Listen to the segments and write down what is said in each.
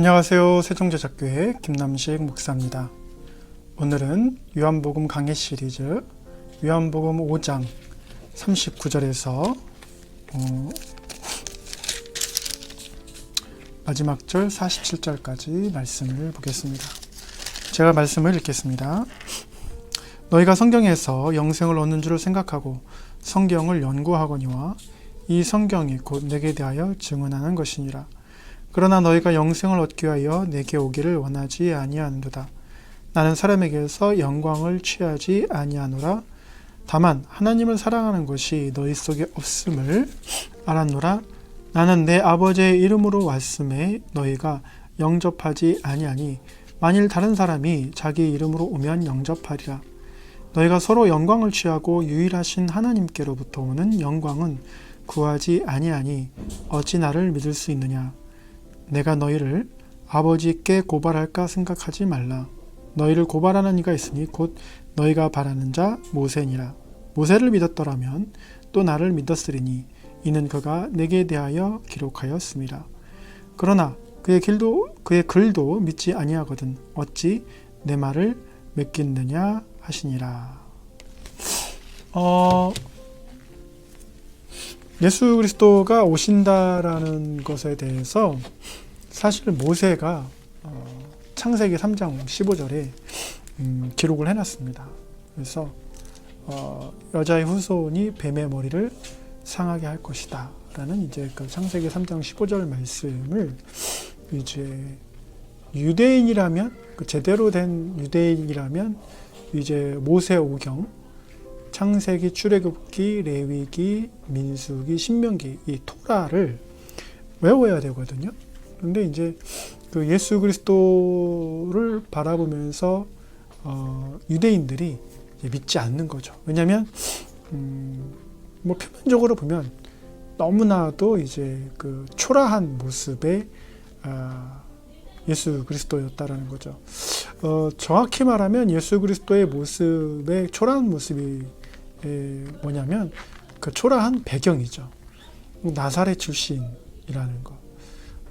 안녕하세요. 세종제작교회 김남식 목사입니다. 오늘은 요한복음 강해 시리즈 요한복음 5장 39절에서 마지막 절 47절까지 말씀을 보겠습니다. 제가 말씀을 읽겠습니다. 너희가 성경에서 영생을 얻는 줄을 생각하고 성경을 연구하거니와 이 성경이 곧 내게 대하여 증언하는 것이니라. 그러나 너희가 영생을 얻기 위하여 내게 오기를 원하지 아니하는도다. 나는 사람에게서 영광을 취하지 아니하노라. 다만 하나님을 사랑하는 것이 너희 속에 없음을 알았노라. 나는 내 아버지의 이름으로 왔음에 너희가 영접하지 아니하니 만일 다른 사람이 자기 이름으로 오면 영접하리라. 너희가 서로 영광을 취하고 유일하신 하나님께로부터 오는 영광은 구하지 아니하니 어찌 나를 믿을 수 있느냐. 내가 너희를 아버지께 고발할까 생각하지 말라. 너희를 고발하는 이가 있으니 곧 너희가 바라는 자 모세니라. 모세를 믿었더라면 또 나를 믿었으리니 이는 그가 내게 대하여 기록하였음이라. 그러나 그의 글도 믿지 아니하거든 어찌 내 말을 믿겠느냐 하시니라. 예수 그리스도가 오신다라는 것에 대해서 사실 모세가 창세기 3장 15절에 기록을 해놨습니다. 그래서 여자의 후손이 뱀의 머리를 상하게 할 것이다 라는 이제 그 창세기 3장 15절 말씀을 이제 유대인이라면 제대로 된 유대인이라면 이제 모세오경 창세기, 출애굽기, 레위기, 민수기, 신명기 이 토라를 외워야 되거든요. 그런데 이제 그 예수 그리스도를 바라보면서 유대인들이 이제 믿지 않는 거죠. 왜냐하면 뭐 표면적으로 보면 너무나도 이제 그 초라한 모습의 예수 그리스도였다라는 거죠. 정확히 말하면 예수 그리스도의 모습의 초라한 모습이 뭐냐면 그 초라한 배경이죠. 나사렛 출신이라는 것,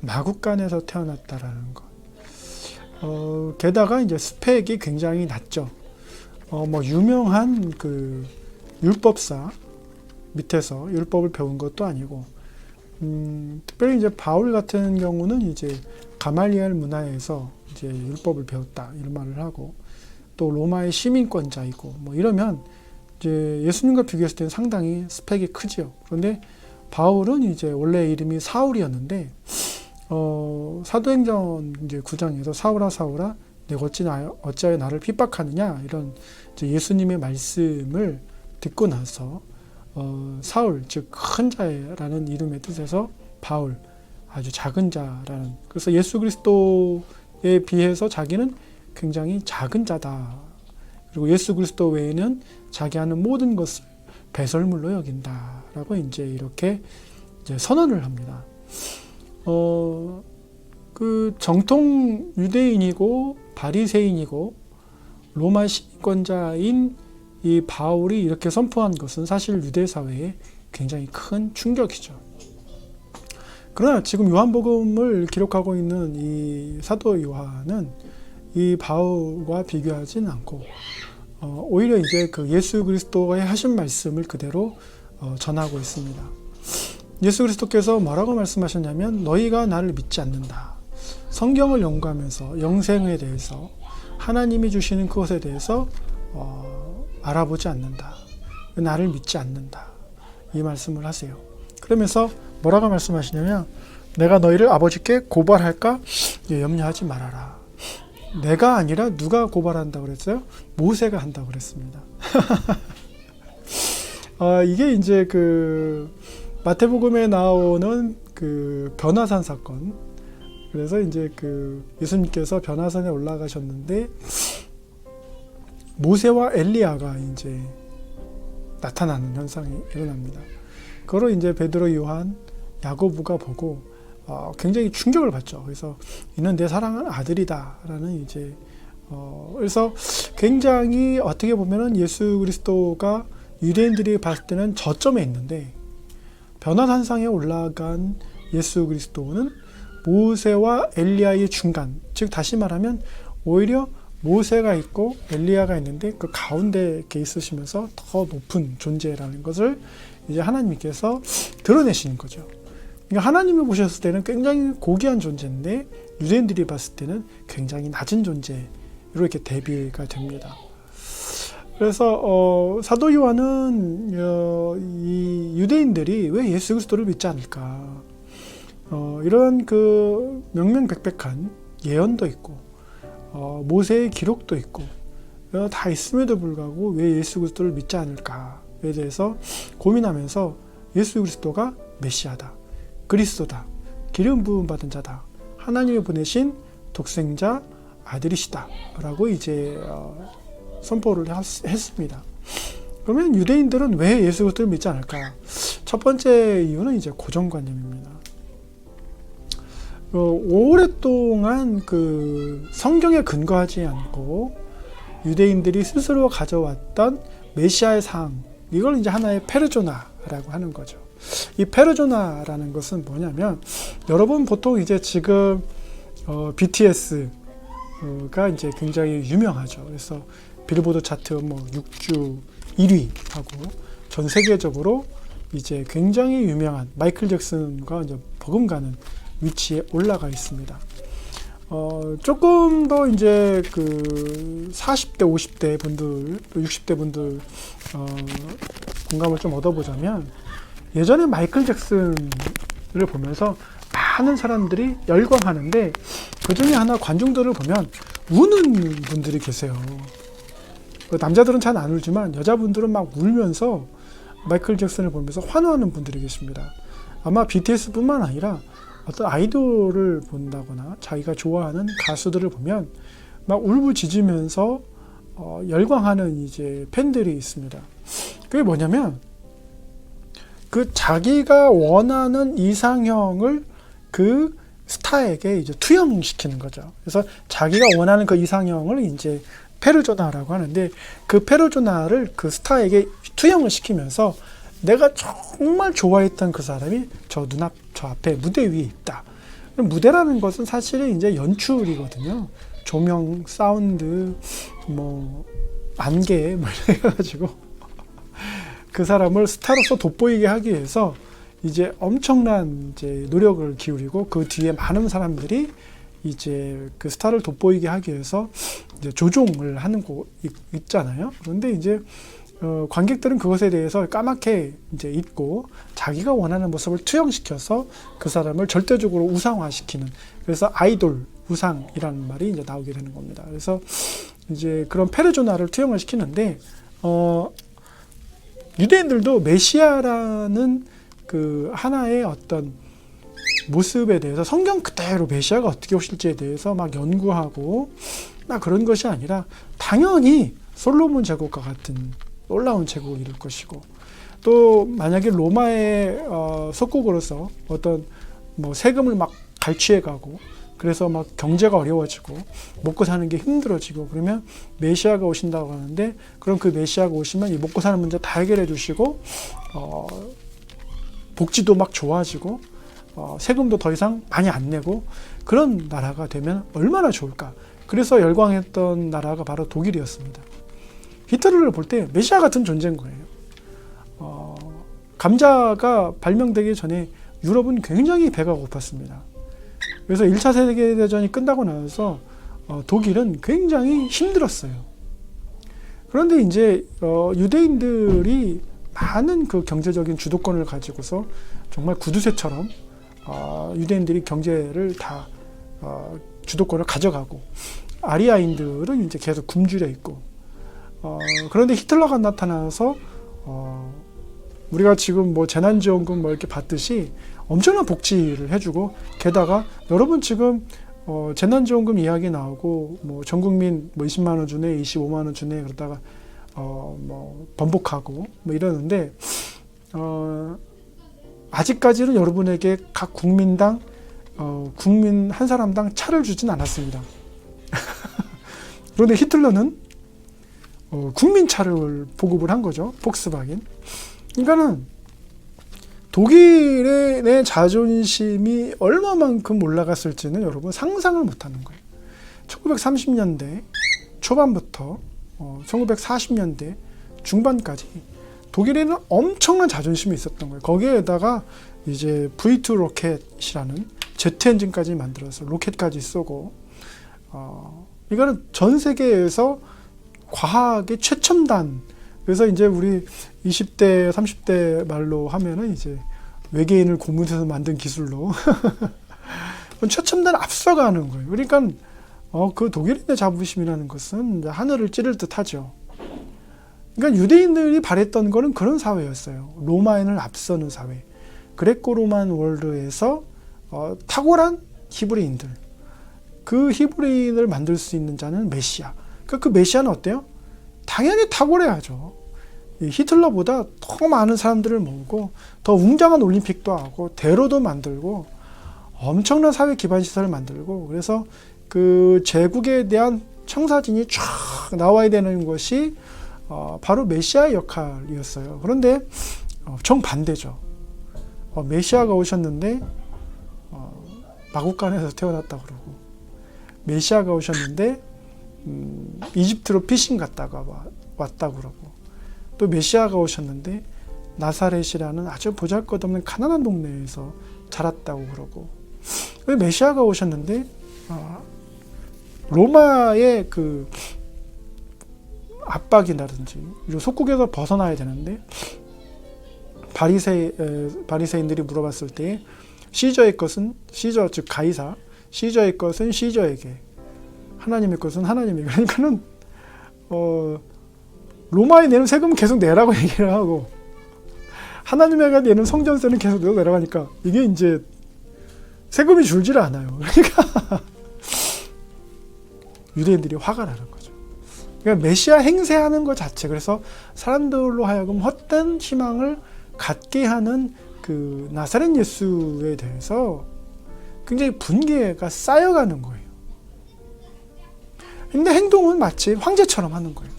마국간에서 태어났다라는 것. 게다가 이제 스펙이 굉장히 낮죠. 뭐 유명한 그 율법사 밑에서 율법을 배운 것도 아니고, 특별히 이제 바울 같은 경우는 이제 가말리엘 문화에서 이제 율법을 배웠다 이런 말을 하고, 또 로마의 시민권자이고 뭐 이러면 이제 예수님과 비교했을 때는 상당히 스펙이 크죠. 그런데 바울은 이제 원래 이름이 사울이었는데 사도행전 이제 9장에서 사울아 내가 어찌하여 나를 핍박하느냐 이런 이제 예수님의 말씀을 듣고 나서 사울 즉 큰 자라는 이름의 뜻에서 바울 아주 작은 자라는, 그래서 예수 그리스도에 비해서 자기는 굉장히 작은 자다. 그리고 예수 그리스도 외에는 자기 하는 모든 것을 배설물로 여긴다라고 이제 이렇게 이제 선언을 합니다. 그 정통 유대인이고 바리새인이고 로마 시민권자인 이 바울이 이렇게 선포한 것은 사실 유대 사회에 굉장히 큰 충격이죠. 그러나 지금 요한복음을 기록하고 있는 이 사도 요한은 이 바울과 비교하지는 않고 오히려 이제 그 예수 그리스도의 하신 말씀을 그대로 전하고 있습니다. 예수 그리스도께서 뭐라고 말씀하셨냐면 너희가 나를 믿지 않는다. 성경을 연구하면서 영생에 대해서 하나님이 주시는 그것에 대해서 알아보지 않는다. 나를 믿지 않는다. 이 말씀을 하세요. 그러면서 뭐라고 말씀하시냐면 내가 너희를 아버지께 고발할까 염려하지 말아라. 내가 아니라 누가 고발한다고 그랬어요? 모세가 한다고 그랬습니다. 이게 이제 그 마태복음에 나오는 그 변화산 사건. 그래서 이제 그 예수님께서 변화산에 올라가셨는데 모세와 엘리야가 이제 나타나는 현상이 일어납니다. 그걸 이제 베드로, 요한, 야고보가 보고 굉장히 충격을 받죠. 그래서 이는 내 사랑하는 아들이다라는 이제 그래서 굉장히 어떻게 보면은 예수 그리스도가 유대인들이 봤을 때는 저점에 있는데 변화산상에 올라간 예수 그리스도는 모세와 엘리야의 중간, 즉 다시 말하면 오히려 모세가 있고 엘리야가 있는데 그 가운데 이렇게 있으시면서 더 높은 존재라는 것을 이제 하나님께서 드러내시는 거죠. 그러니까 하나님이 보셨을 때는 굉장히 고귀한 존재인데 유대인들이 봤을 때는 굉장히 낮은 존재로 이렇게 대비가 됩니다. 그래서 사도 요한은 이 유대인들이 왜 예수 그리스도를 믿지 않을까? 이런 그 명명백백한 예언도 있고 모세의 기록도 있고 다 있음에도 불구하고 왜 예수 그리스도를 믿지 않을까에 대해서 고민하면서 예수 그리스도가 메시아다, 그리스도다, 기름 부음 받은 자다, 하나님이 보내신 독생자 아들이시다 라고 이제 선포를 했습니다. 그러면 유대인들은 왜 예수 그리스도를 믿지 않을까? 첫 번째 이유는 이제 고정관념입니다. 오랫동안 그 성경에 근거하지 않고 유대인들이 스스로 가져왔던 메시아의 상, 이걸 이제 하나의 페르조나라고 하는 거죠. 이 페르조나라는 것은 뭐냐면, 여러분 보통 이제 지금 BTS가 이제 굉장히 유명하죠. 그래서 빌보드 차트 뭐 6주 1위 하고 전 세계적으로 이제 굉장히 유명한 마이클 잭슨과 이제 버금가는 위치에 올라가 있습니다. 조금 더 이제 그 40대, 50대 분들, 또 60대 분들 공감을 좀 얻어보자면, 예전에 마이클 잭슨을 보면서 많은 사람들이 열광하는데 그 중에 하나 관중들을 보면 우는 분들이 계세요. 남자들은 잘 안 울지만 여자분들은 막 울면서 마이클 잭슨을 보면서 환호하는 분들이 계십니다. 아마 BTS뿐만 아니라 어떤 아이돌을 본다거나 자기가 좋아하는 가수들을 보면 막 울부짖으면서 열광하는 이제 팬들이 있습니다. 그게 뭐냐면, 그 자기가 원하는 이상형을 그 스타에게 이제 투영시키는 거죠. 그래서 자기가 원하는 그 이상형을 이제 페르조나라고 하는데, 그 페르조나를 그 스타에게 투영을 시키면서 내가 정말 좋아했던 그 사람이 저 앞에 무대 위에 있다. 무대라는 것은 사실은 이제 연출이거든요. 조명, 사운드, 뭐 안개 뭐 이래가지고 그 사람을 스타로서 돋보이게 하기 위해서 이제 엄청난 이제 노력을 기울이고, 그 뒤에 많은 사람들이 이제 그 스타를 돋보이게 하기 위해서 이제 조종을 하는 거 있잖아요. 그런데 이제 관객들은 그것에 대해서 까맣게 이제 잊고 자기가 원하는 모습을 투영시켜서 그 사람을 절대적으로 우상화시키는, 그래서 아이돌 우상이라는 말이 이제 나오게 되는 겁니다. 그래서 이제 그런 페르조나를 투영을 시키는데, 유대인들도 메시아라는 그 하나의 어떤 모습에 대해서 성경 그대로 메시아가 어떻게 오실지에 대해서 막 연구하고 막 그런 것이 아니라, 당연히 솔로몬 제국과 같은 놀라운 제국을 이룰 것이고, 또 만약에 로마의 속국으로서 어떤 뭐 세금을 막 갈취해가고 그래서 막 경제가 어려워지고 먹고 사는 게 힘들어지고 그러면 메시아가 오신다고 하는데, 그럼 그 메시아가 오시면 이 먹고 사는 문제 다 해결해 주시고 복지도 막 좋아지고 세금도 더 이상 많이 안 내고 그런 나라가 되면 얼마나 좋을까. 그래서 열광했던 나라가 바로 독일이었습니다. 히틀러를 볼 때 메시아 같은 존재인 거예요. 감자가 발명되기 전에 유럽은 굉장히 배가 고팠습니다. 그래서 1차 세계대전이 끝나고 나서 독일은 굉장히 힘들었어요. 그런데 이제 유대인들이 많은 그 경제적인 주도권을 가지고서 정말 구두쇠처럼 유대인들이 경제를 다 주도권을 가져가고, 아리아인들은 이제 계속 굶주려 있고, 그런데 히틀러가 나타나서 우리가 지금 뭐 재난지원금 뭐 이렇게 받듯이 엄청난 복지를 해주고, 게다가 여러분 지금 재난지원금 이야기 나오고 뭐 전국민 뭐 20만 원 주네, 25만 원 주네, 그러다가 뭐 번복하고 뭐 이러는데, 아직까지는 여러분에게 각 국민당 국민 한 사람당 차를 주진 않았습니다. 그런데 히틀러는 국민차를 보급을 한 거죠. 폭스바겐. 그러니까는 독일의 자존심이 얼마만큼 올라갔을지는 여러분 상상을 못하는 거예요. 1930년대 초반부터 1940년대 중반까지 독일에는 엄청난 자존심이 있었던 거예요. 거기에다가 이제 V2 로켓이라는 제트 엔진까지 만들어서 로켓까지 쏘고, 이거는 전 세계에서 과학의 최첨단. 그래서 이제 우리 20대, 30대 말로 하면은 이제 외계인을 고문해서 만든 기술로 최첨단 앞서가는 거예요. 그러니까 그 독일인의 자부심이라는 것은 하늘을 찌를 듯 하죠. 그러니까 유대인들이 바랬던 거는 그런 사회였어요. 로마인을 앞서는 사회. 그레코 로만 월드에서 탁월한 히브리인들. 그 히브리인을 만들 수 있는 자는 메시아. 그러니까 그 메시아는 어때요? 당연히 탁월해야죠. 히틀러보다 더 많은 사람들을 모으고 더 웅장한 올림픽도 하고 대로도 만들고 엄청난 사회 기반 시설을 만들고, 그래서 그 제국에 대한 청사진이 쫙 나와야 되는 것이 바로 메시아의 역할이었어요. 그런데 정반대죠. 메시아가 오셨는데 마국간에서 태어났다 그러고, 메시아가 오셨는데 이집트로 피신 갔다가 왔다 그러고, 또 메시아가 오셨는데 나사렛이라는 아주 보잘것없는 가난한 동네에서 자랐다고 그러고, 메시아가 오셨는데 로마의 그 압박이라든지 속국에서 벗어나야 되는데 바리새인들이 물어봤을 때 시저의 것은 시저, 즉 가이사, 시저의 것은 시저에게, 하나님의 것은 하나님에게. 그러니까는 로마에 내는 세금은 계속 내라고 얘기를 하고, 하나님에게 내는 성전세는 계속 내라고 하니까 이게 이제 세금이 줄지를 않아요. 그러니까 유대인들이 화가 나는 거죠. 그러니까 메시아 행세하는 것 자체, 그래서 사람들로 하여금 헛된 희망을 갖게 하는 그 나사렛 예수에 대해서 굉장히 분개가 쌓여가는 거예요. 근데 행동은 마치 황제처럼 하는 거예요.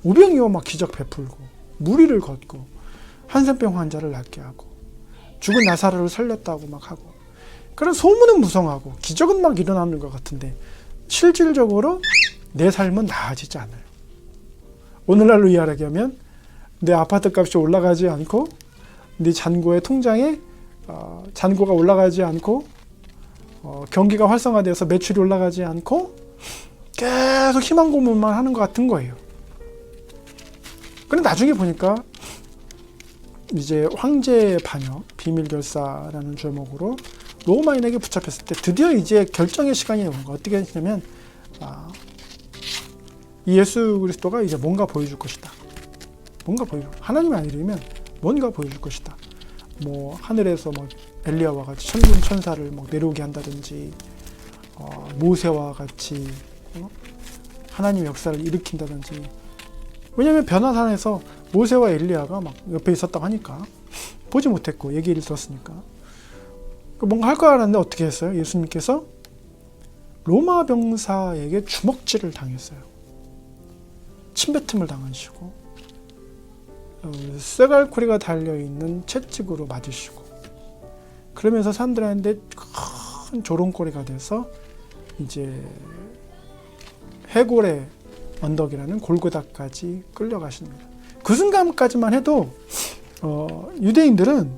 오병이어 막 기적 베풀고, 무리를 걷고, 한센병 환자를 낫게 하고, 죽은 나사로를 살렸다고 막 하고, 그런 소문은 무성하고 기적은 막 일어나는 것 같은데 실질적으로 내 삶은 나아지지 않아요. 오늘날로 이야기하면 내 아파트 값이 올라가지 않고, 네 잔고의 통장에 잔고가 올라가지 않고, 경기가 활성화되어서 매출이 올라가지 않고 계속 희망 고문만 하는 것 같은 거예요. 그런데 나중에 보니까 이제 황제의 반역, 비밀결사라는 제목으로 로마인에게 붙잡혔을 때 드디어 이제 결정의 시간이 온 거예요. 어떻게 했냐면 이 예수 그리스도가 이제 뭔가 보여줄 것이다. 뭔가 하나님이 아니라면 뭔가 보여줄 것이다. 뭐 하늘에서 뭐 엘리야와 같이 천군 천사를 뭐 내려오게 한다든지, 모세와 같이 하나님 역사를 일으킨다든지. 왜냐하면 변화산에서 모세와 엘리야가 막 옆에 있었다고 하니까 보지 못했고 얘기를 들었으니까 뭔가 할 거 알았는데 어떻게 했어요? 예수님께서 로마 병사에게 주먹질을 당했어요. 침뱉음을 당하시고 쇠갈고리가 달려있는 채찍으로 맞으시고, 그러면서 사람들한테 큰 조롱거리가 돼서 이제 해골의 언덕이라는 골고다까지 끌려가십니다. 그 순간까지만 해도 유대인들은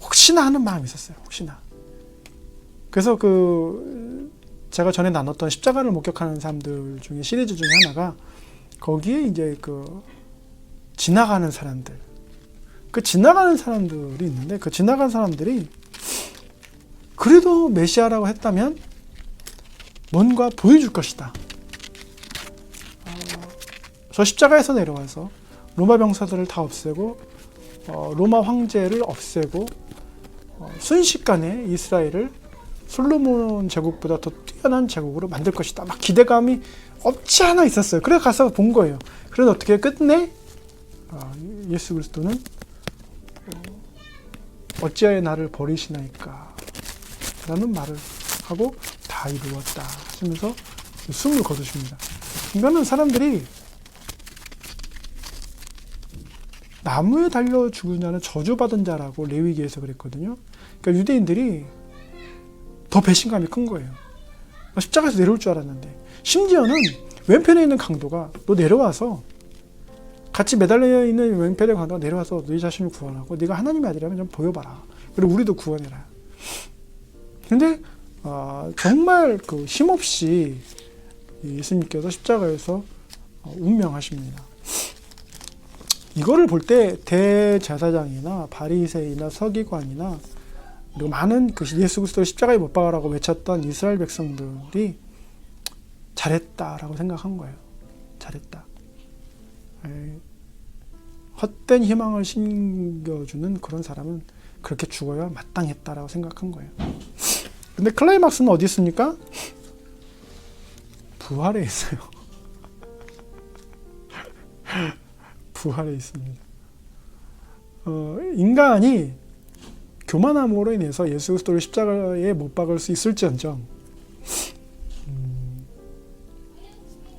혹시나 하는 마음이 있었어요. 혹시나. 그래서 제가 전에 나눴던 십자가를 목격하는 사람들 중에 시리즈 중에 하나가, 거기에 이제 지나가는 사람들, 지나가는 사람들이 있는데, 그 지나간 사람들이 그래도 메시아라고 했다면 뭔가 보여줄 것이다. 저 십자가에서 내려와서 로마 병사들을 다 없애고 로마 황제를 없애고 순식간에 이스라엘을 솔로몬 제국보다 더 뛰어난 제국으로 만들 것이다. 막 기대감이 없지 않아 있었어요. 그래서 가서 본 거예요. 그래서 어떻게 끝내 예수 그리스도는 어찌하여 나를 버리시나이까 라는 말을 하고 다 이루었다 하시면서 숨을 거두십니다. 이거는 사람들이 나무에 달려 죽은 자는 저주받은 자라고 레위기에서 그랬거든요. 그러니까 유대인들이 더 배신감이 큰 거예요. 십자가에서 내려올 줄 알았는데, 심지어는 왼편에 있는 강도가 너 내려와서, 같이 매달려 있는 왼편의 강도가 내려와서 너희 자신을 구원하고 네가 하나님의 아들이라면 좀 보여봐라. 그리고 우리도 구원해라. 근데 정말 그 힘없이 예수님께서 십자가에서 운명하십니다. 이거를 볼 때 대제사장이나 바리새인이나 서기관이나 그리고 많은 그 예수 그리스도를 십자가에 못 박으라고 외쳤던 이스라엘 백성들이 잘했다라고 생각한 거예요. 잘했다. 헛된 희망을 심겨주는 그런 사람은 그렇게 죽어야 마땅했다라고 생각한 거예요. 근데 클라이막스는 어디 있습니까? 부활에 있어요. 부활에 있습니다. 인간이 교만함으로 인해서 예수 그리스도를 십자가에 못 박을 수 있을지언정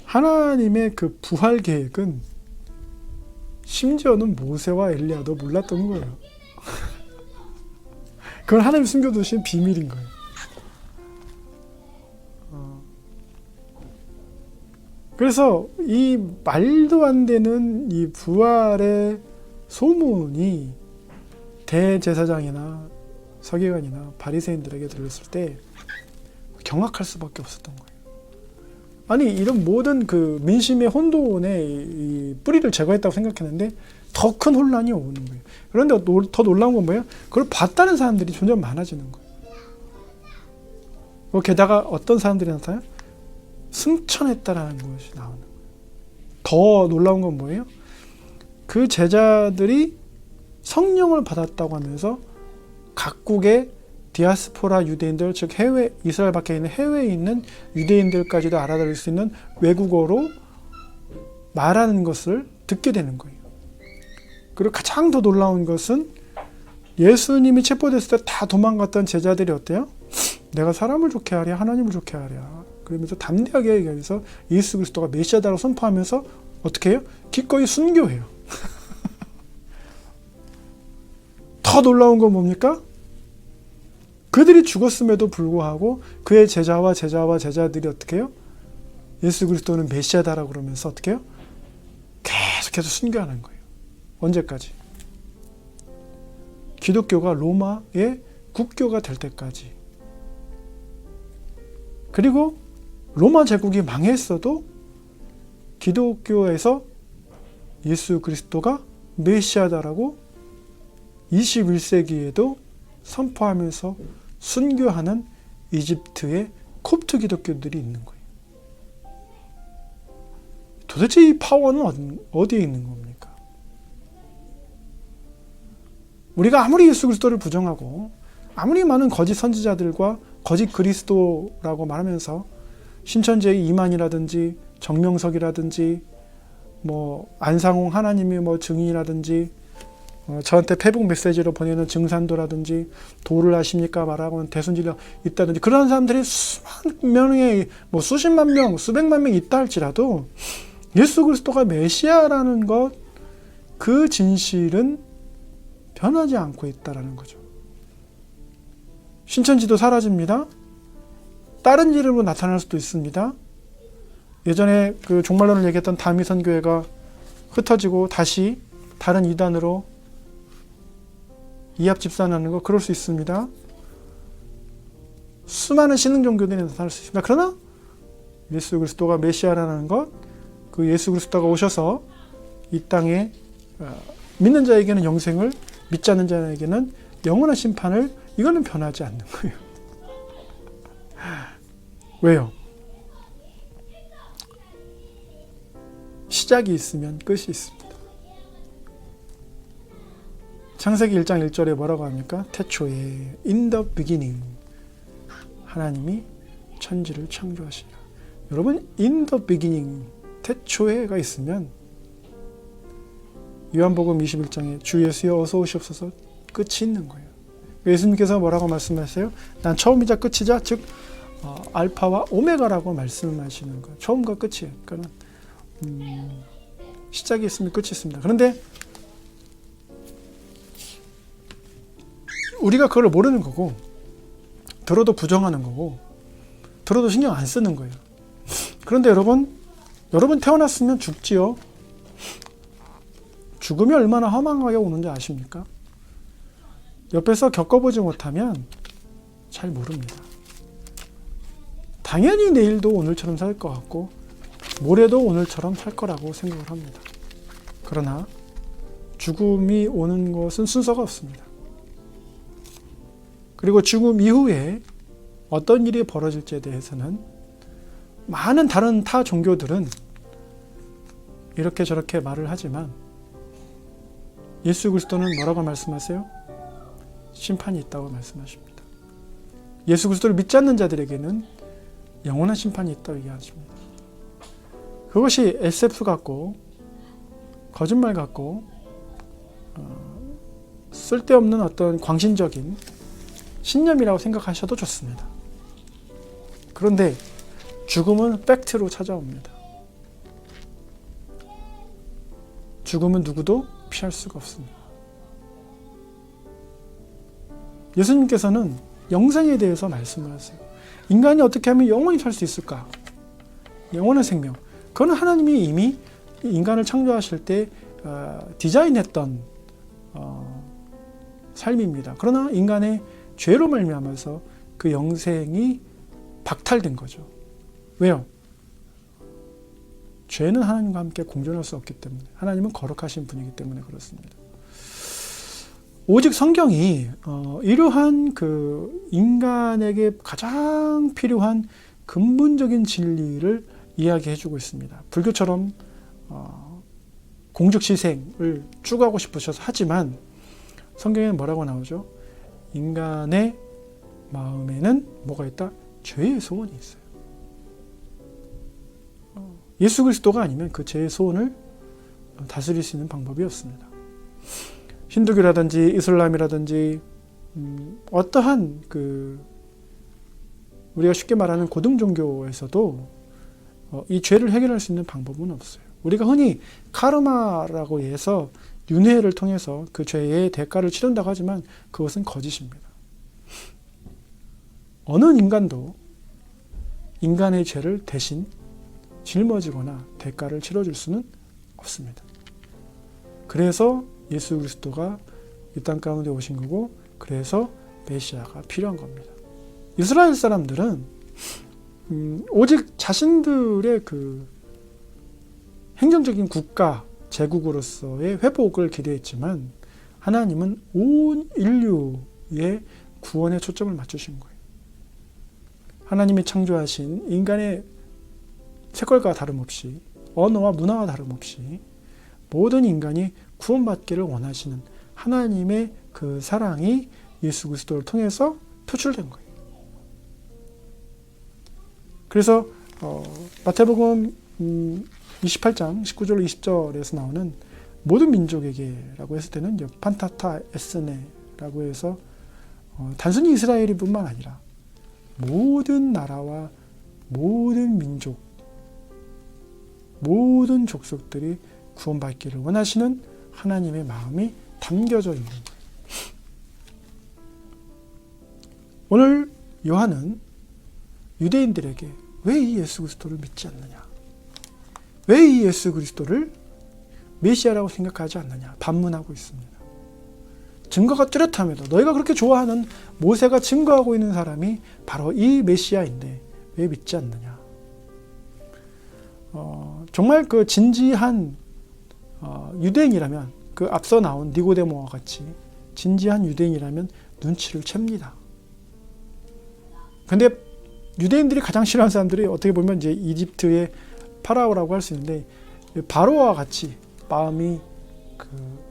하나님의 그 부활 계획은 심지어는 모세와 엘리야도 몰랐던 거예요. 그걸 하나님 숨겨두신 비밀인 거예요. 그래서 이 말도 안 되는 이 부활의 소문이 대제사장이나 서기관이나 바리새인들에게 들렸을 때 경악할 수밖에 없었던 거예요. 아니 이런 모든 그 민심의 혼돈의 이 뿌리를 제거했다고 생각했는데 더 큰 혼란이 오는 거예요. 그런데 더 놀라운 건 뭐예요? 그걸 봤다는 사람들이 점점 많아지는 거예요. 게다가 어떤 사람들이 나타나요? 승천했다라는 것이 나오는 거예요. 더 놀라운 건 뭐예요? 그 제자들이 성령을 받았다고 하면서 각국의 디아스포라 유대인들, 즉 해외, 이스라엘 밖에 있는 해외에 있는 유대인들까지도 알아들을 수 있는 외국어로 말하는 것을 듣게 되는 거예요. 그리고 가장 더 놀라운 것은 예수님이 체포됐을 때 다 도망갔던 제자들이 어때요? 내가 사람을 좋게 하랴 하나님을 좋게 하랴 그러면서 담대하게 얘기하면서 예수 그리스도가 메시아다라고 선포하면서 어떻게 해요? 기꺼이 순교해요. 더 놀라운 건 뭡니까? 그들이 죽었음에도 불구하고 그의 제자들이 어떻게 해요? 예수 그리스도는 메시아다라고 그러면서 어떻게 해요? 계속해서 순교하는 거예요. 언제까지? 기독교가 로마의 국교가 될 때까지. 그리고 로마 제국이 망했어도 기독교에서 예수 그리스도가 메시아다라고 21세기에도 선포하면서 순교하는 이집트의 콥트 기독교들이 있는 거예요. 도대체 이 파워는 어디에 있는 겁니까? 우리가 아무리 예수 그리스도를 부정하고 아무리 많은 거짓 선지자들과 거짓 그리스도라고 말하면서 신천지의 이만이라든지 정명석이라든지 뭐 안상홍 하나님의 뭐 증인이라든지 저한테 페북 메시지로 보내는 증산도라든지 도를 아십니까 말하고는 대순지가 있다든지 그런 사람들이 수만 명의 뭐 수십만 명 수백만 명 있다 할지라도 예수 그리스도가 메시아라는 것 그 진실은 변하지 않고 있다라는 거죠. 신천지도 사라집니다. 다른 이름으로 나타날 수도 있습니다. 예전에 그 종말론을 얘기했던 다미선교회가 흩어지고 다시 다른 이단으로 이합 집산하는 거 그럴 수 있습니다. 수많은 신흥 종교들이 나타날 수 있습니다. 그러나 예수 그리스도가 메시아라는 것, 그 예수 그리스도가 오셔서 이 땅에 믿는 자에게는 영생을, 믿지 않는 자에게는 영원한 심판을, 이거는 변하지 않는 거예요. 왜요? 시작이 있으면 끝이 있습니다. 창세기 1장 1절에 뭐라고 합니까? 태초에 in the beginning 하나님이 천지를 창조하시니라. 여러분 in the beginning 태초에가 있으면 요한복음 21장에 주 예수여 어서 오시옵소서 끝이 있는 거예요. 예수님께서 뭐라고 말씀하세요? 난 처음이자 끝이자 즉 알파와 오메가라고 말씀하시는 거예요. 처음과 끝이에요. 그러니까 시작이 있으면 끝이 있습니다. 그런데 우리가 그걸 모르는 거고, 들어도 부정하는 거고, 들어도 신경 안 쓰는 거예요. 그런데 여러분 태어났으면 죽지요. 죽음이 얼마나 허망하게 오는지 아십니까? 옆에서 겪어보지 못하면 잘 모릅니다. 당연히 내일도 오늘처럼 살 것 같고 모레도 오늘처럼 살 거라고 생각을 합니다. 그러나 죽음이 오는 것은 순서가 없습니다. 그리고 죽음 이후에 어떤 일이 벌어질지에 대해서는 많은 다른 타 종교들은 이렇게 저렇게 말을 하지만 예수 그리스도는 뭐라고 말씀하세요? 심판이 있다고 말씀하십니다. 예수 그리스도를 믿지 않는 자들에게는 영원한 심판이 있다고 얘기하십니다. 그것이 SF 같고 거짓말 같고 쓸데없는 어떤 광신적인 신념이라고 생각하셔도 좋습니다. 그런데 죽음은 팩트로 찾아옵니다. 죽음은 누구도 피할 수가 없습니다. 예수님께서는 영생에 대해서 말씀을 하세요. 인간이 어떻게 하면 영원히 살 수 있을까? 영원한 생명. 그건 하나님이 이미 인간을 창조하실 때 디자인했던 삶입니다. 그러나 인간의 죄로 말미암아서 그 영생이 박탈된 거죠. 왜요? 죄는 하나님과 함께 공존할 수 없기 때문에, 하나님은 거룩하신 분이기 때문에 그렇습니다. 오직 성경이 이러한 그 인간에게 가장 필요한 근본적인 진리를 이야기해주고 있습니다. 불교처럼 공적시생을 추구하고 싶으셔서 하지만 성경에는 뭐라고 나오죠? 인간의 마음에는 뭐가 있다? 죄의 소원이 있어요. 예수 그리스도가 아니면 그 죄의 소원을 다스릴 수 있는 방법이 없습니다. 힌두교라든지 이슬람이라든지 어떠한 우리가 쉽게 말하는 고등 종교에서도 이 죄를 해결할 수 있는 방법은 없어요. 우리가 흔히 카르마라고 해서 윤회를 통해서 그 죄의 대가를 치른다고 하지만 그것은 거짓입니다. 어느 인간도 인간의 죄를 대신 짊어지거나 대가를 치러줄 수는 없습니다. 그래서 예수 그리스도가 이 땅 가운데 오신 거고, 그래서 메시아가 필요한 겁니다. 이스라엘 사람들은 오직 자신들의 그 행정적인 국가 제국으로서의 회복을 기대했지만 하나님은 온 인류의 구원에 초점을 맞추신 거예요. 하나님이 창조하신 인간의 색깔과 다름없이, 언어와 문화와 다름없이 모든 인간이 구원받기를 원하시는 하나님의 그 사랑이 예수 그리스도를 통해서 표출된 거예요. 그래서 마태복음 28장 19절 20절에서 나오는 모든 민족에게라고 했을 때는 판타타 에스네라고 해서 단순히 이스라엘이 뿐만 아니라 모든 나라와 모든 민족, 모든 족속들이 구원받기를 원하시는 하나님의 마음이 담겨져 있는 거예요. 오늘 요한은 유대인들에게 왜 이 예수 그리스도를 믿지 않느냐, 왜 이 예수 그리스도를 메시아라고 생각하지 않느냐 반문하고 있습니다. 증거가 뚜렷함에도 너희가 그렇게 좋아하는 모세가 증거하고 있는 사람이 바로 이 메시아인데 왜 믿지 않느냐. 정말 그 진지한 유대인이라면, 그 앞서 나온 니고데모와 같이 진지한 유대인이라면 눈치를 챕니다. 근데 유대인들이 가장 싫어하는 사람들이 어떻게 보면 이제 이집트의 파라오라고 할 수 있는데, 바로와 같이 마음이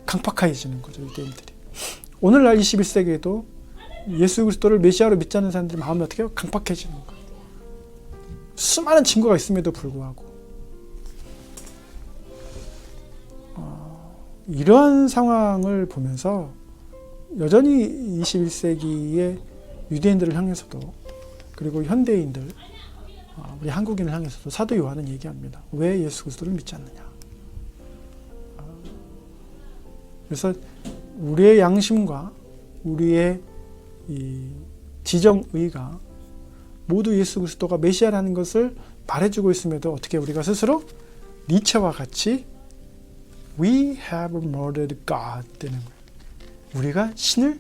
강팍해지는 거죠, 유대인들이. 오늘날 21세기에도 예수 그리스도를 메시아로 믿지 않는 사람들이 마음이 어떻게 강팍해지는 거예요. 수많은 증거가 있음에도 불구하고. 이러한 상황을 보면서 여전히 21세기의 유대인들을 향해서도, 그리고 현대인들, 우리 한국인을 향해서도 사도 요한은 얘기합니다. 왜 예수 그리스도를 믿지 않느냐. 그래서 우리의 양심과 우리의 이 지정의가 모두 예수 그리스도가 메시아라는 것을 말해주고 있음에도 어떻게 우리가 스스로 니체와 같이 We have murdered God 되는 거예요. 우리가 신을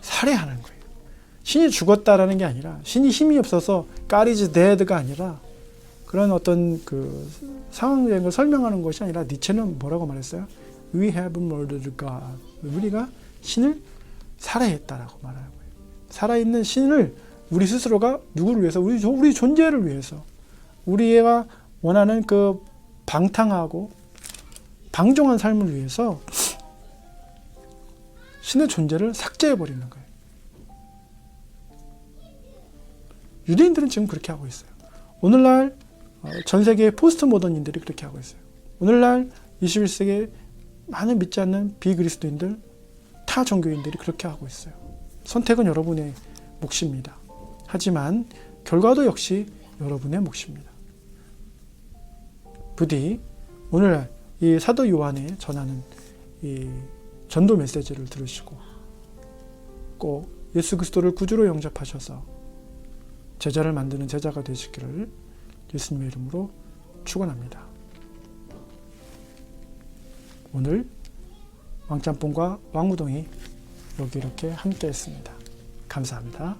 살해하는 거예요. 신이 죽었다라는 게 아니라, 신이 힘이 없어서 God is dead가 아니라, 그런 어떤 그 상황적인 걸 설명하는 것이 아니라, 니체는 뭐라고 말했어요? We have murdered God. 우리가 신을 살해했다라고 말하는 거예요. 살아있는 신을 우리 스스로가 누구를 위해서? 우리 존재를 위해서. 우리가 원하는 그 방탕하고 방종한 삶을 위해서 신의 존재를 삭제해버리는 거예요. 유대인들은 지금 그렇게 하고 있어요. 오늘날 전 세계의 포스트 모던인들이 그렇게 하고 있어요. 오늘날 21세기에 많은 믿지 않는 비그리스도인들, 타 종교인들이 그렇게 하고 있어요. 선택은 여러분의 몫입니다. 하지만 결과도 역시 여러분의 몫입니다. 부디 오늘 이 사도 요한이 전하는 이 전도 메시지를 들으시고 꼭 예수 그리스도를 구주로 영접하셔서 제자를 만드는 제자가 되시기를 예수님의 이름으로 축원합니다. 오늘 왕짬뽕과 왕우동이 여기 이렇게 함께 했습니다. 감사합니다.